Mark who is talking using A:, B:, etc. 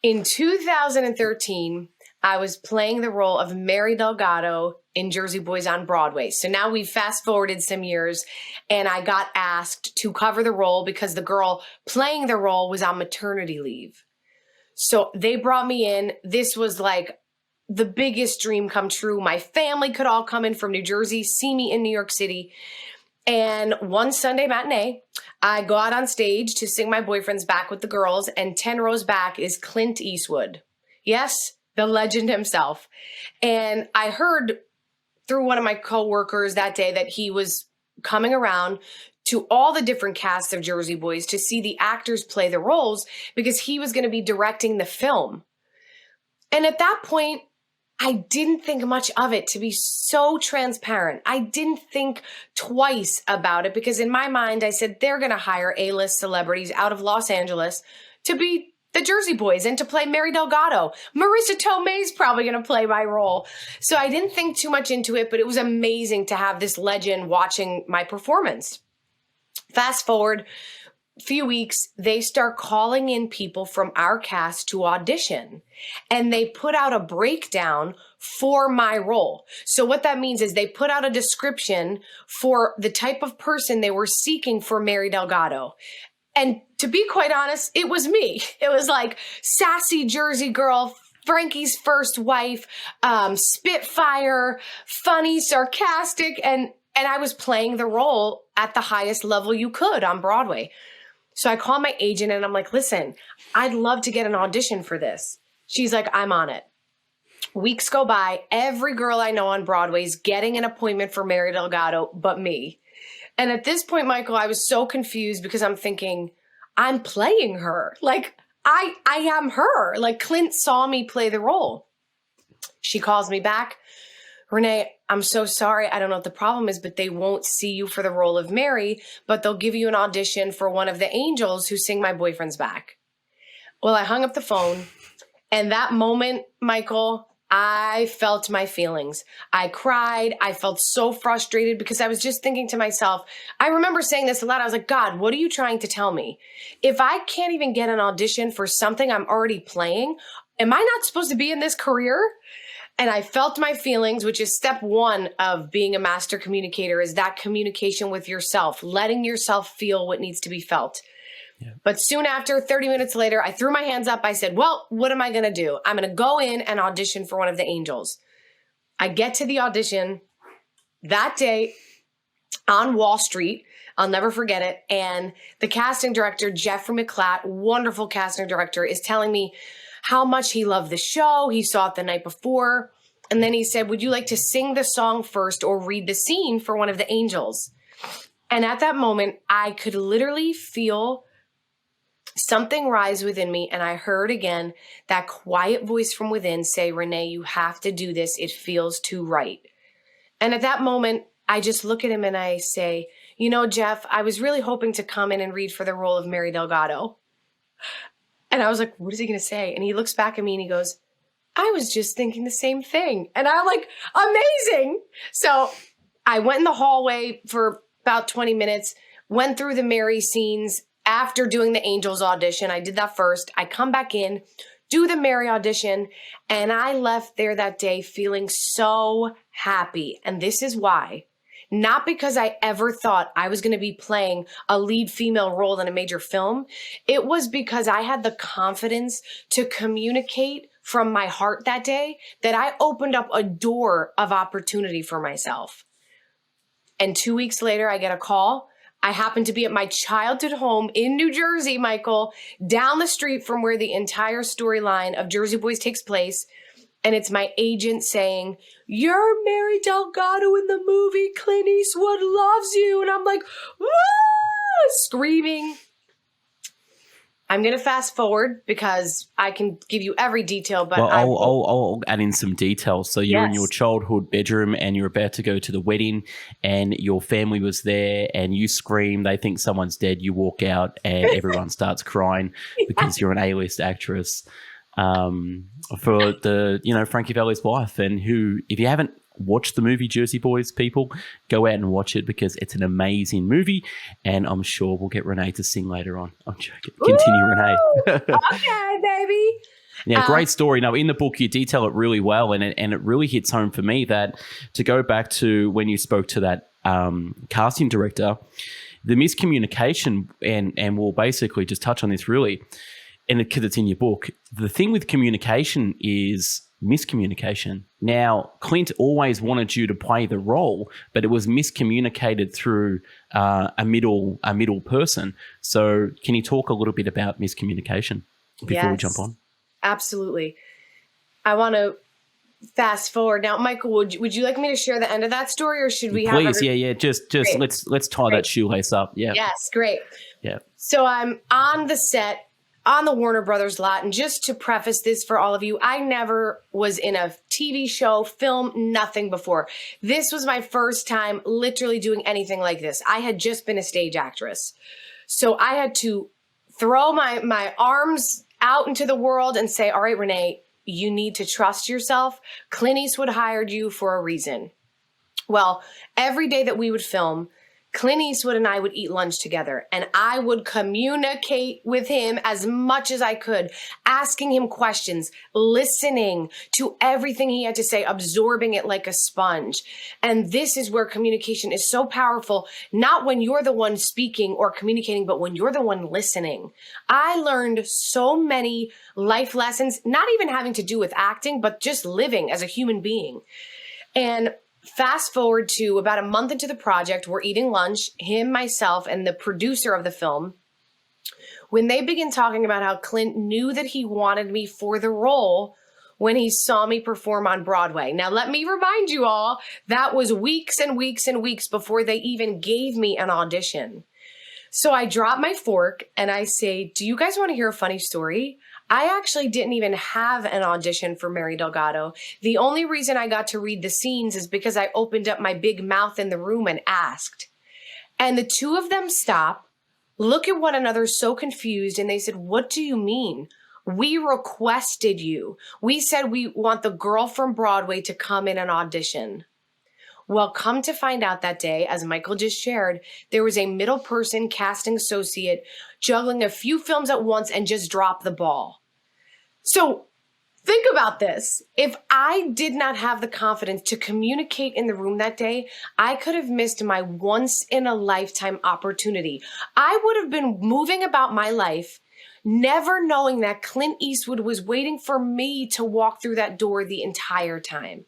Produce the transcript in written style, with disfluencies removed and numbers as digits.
A: In 2013, I was playing the role of Mary Delgado in Jersey Boys on Broadway. So now we've fast forwarded some years, and I got asked to cover the role because the girl playing the role was on maternity leave. So they brought me in. This was like the biggest dream come true. My family could all come in from New Jersey, see me in New York City. And one Sunday matinee, I go out on stage to sing My Boyfriend's Back with the girls, and 10 rows back is Clint Eastwood. Yes, the legend himself. And I heard through one of my coworkers that day that he was coming around to all the different casts of Jersey Boys to see the actors play the roles because he was going to be directing the film. And at that point, I didn't think much of it, to be so transparent. I didn't think twice about it because in my mind, I said, they're going to hire A-list celebrities out of Los Angeles to be the Jersey Boys and to play Mary Delgado. Marissa Tomei's probably going to play my role. So I didn't think too much into it, but it was amazing to have this legend watching my performance. Fast forward a few weeks, they start calling in people from our cast to audition, and they put out a breakdown for my role. So what that means is they put out a description for the type of person they were seeking for Mary Delgado. And to be quite honest, it was me. It was like sassy Jersey girl, Frankie's first wife, spitfire, funny, sarcastic, and I was playing the role at the highest level you could on Broadway. So I call my agent and I'm like, listen, I'd love to get an audition for this. She's like, I'm on it. Weeks go by. Every girl I know on Broadway is getting an appointment for Mary Delgado, but me. And at this point, Michael, I was so confused because I'm thinking, I'm playing her. Like, I am her. Like, Clint saw me play the role. She calls me back. Renee, I'm so sorry. I don't know what the problem is, but they won't see you for the role of Mary, but they'll give you an audition for one of the angels who sing My Boyfriend's Back. Well, I hung up the phone, and that moment, Michael, I felt my feelings. I cried. I felt so frustrated because I was just thinking to myself, I remember saying this a lot. I was like, God, what are you trying to tell me? If I can't even get an audition for something I'm already playing, am I not supposed to be in this career? And I felt my feelings, which is step one of being a master communicator, is that communication with yourself, letting yourself feel what needs to be felt. Yeah. But soon after, 30 minutes later, I threw my hands up. I said, well, what am I going to do? I'm going to go in and audition for one of the angels. I get to the audition that day on Wall Street. I'll never forget it. And the casting director, Jeffrey McClatt, wonderful casting director, is telling me how much he loved the show. He saw it the night before. And then he said, would you like to sing the song first or read the scene for one of the angels? And at that moment, I could literally feel something rise within me. And I heard again that quiet voice from within say, Renee, you have to do this. It feels too right. And at that moment, I just look at him and I say, you know, Jeff, I was really hoping to come in and read for the role of Mary Delgado. And I was like, what is he going to say? And he looks back at me and he goes, I was just thinking the same thing. And I'm like, amazing. So I went in the hallway for about 20 minutes, went through the Mary scenes after doing the Angels audition. I did that first. I come back in, do the Mary audition, and I left there that day feeling so happy. And this is why. Not because I ever thought I was going to be playing a lead female role in a major film. It was because I had the confidence to communicate from my heart that day that I opened up a door of opportunity for myself. And 2 weeks later, I get a call. I happen to be at my childhood home in New Jersey, Michael, down the street from where the entire storyline of Jersey Boys takes place. And it's my agent saying, you're Mary Delgado in the movie. Clint Eastwood loves you. And I'm like, woo! Screaming. I'm going to fast forward because I can give you every detail, but
B: I'll add in some details. So you're in your childhood bedroom and you're about to go to the wedding and your family was there and you scream, they think someone's dead. You walk out and everyone starts crying because you're an A-list actress. For the, Frankie Valli's wife, and who, if you haven't watched the movie Jersey Boys, people, go out and watch it because it's an amazing movie, and I'm sure we'll get Renee to sing later on. I'm joking. Continue, Renee.
A: Okay, baby.
B: Yeah, great story. Now, in the book, you detail it really well, and it really hits home for me that to go back to when you spoke to that casting director, the miscommunication, and we'll basically just touch on this really, and because it's in your book, the thing with communication is miscommunication. Now, Clint always wanted you to play the role, but it was miscommunicated through a middle person. So can you talk a little bit about miscommunication before we jump on?
A: Absolutely. I want to fast forward. Now, Michael, would you like me to share the end of that story, or should we
B: Please, just let's tie that shoelace up. Yeah.
A: Yes, great.
B: Yeah.
A: So I'm on the set on the Warner Brothers lot. And just to preface this for all of you, I never was in a TV show, film, nothing before. This was my first time literally doing anything like this. I had just been a stage actress. So I had to throw my arms out into the world and say, all right, Renee, you need to trust yourself. Clint Eastwood hired you for a reason. Well, every day that we would film, Clint Eastwood and I would eat lunch together, and I would communicate with him as much as I could, asking him questions, listening to everything he had to say, absorbing it like a sponge. And this is where communication is so powerful, not when you're the one speaking or communicating, but when you're the one listening. I learned so many life lessons, not even having to do with acting, but just living as a human being. And fast forward to about a month into the project, we're eating lunch, him, myself, and the producer of the film, when they begin talking about how Clint knew that he wanted me for the role when he saw me perform on Broadway. Now, let me remind you all, that was weeks and weeks and weeks before they even gave me an audition. So I drop my fork and I say, do you guys want to hear a funny story? I actually didn't even have an audition for Mary Delgado. The only reason I got to read the scenes is because I opened up my big mouth in the room and asked. And the two of them stop, look at one another so confused, and they said, what do you mean? We requested you. We said we want the girl from Broadway to come in and audition. Well, come to find out that day, as Michael just shared, there was a middle person casting associate juggling a few films at once and just dropped the ball. So think about this. If I did not have the confidence to communicate in the room that day, I could have missed my once-in-a-lifetime opportunity. I would have been moving about my life, never knowing that Clint Eastwood was waiting for me to walk through that door the entire time.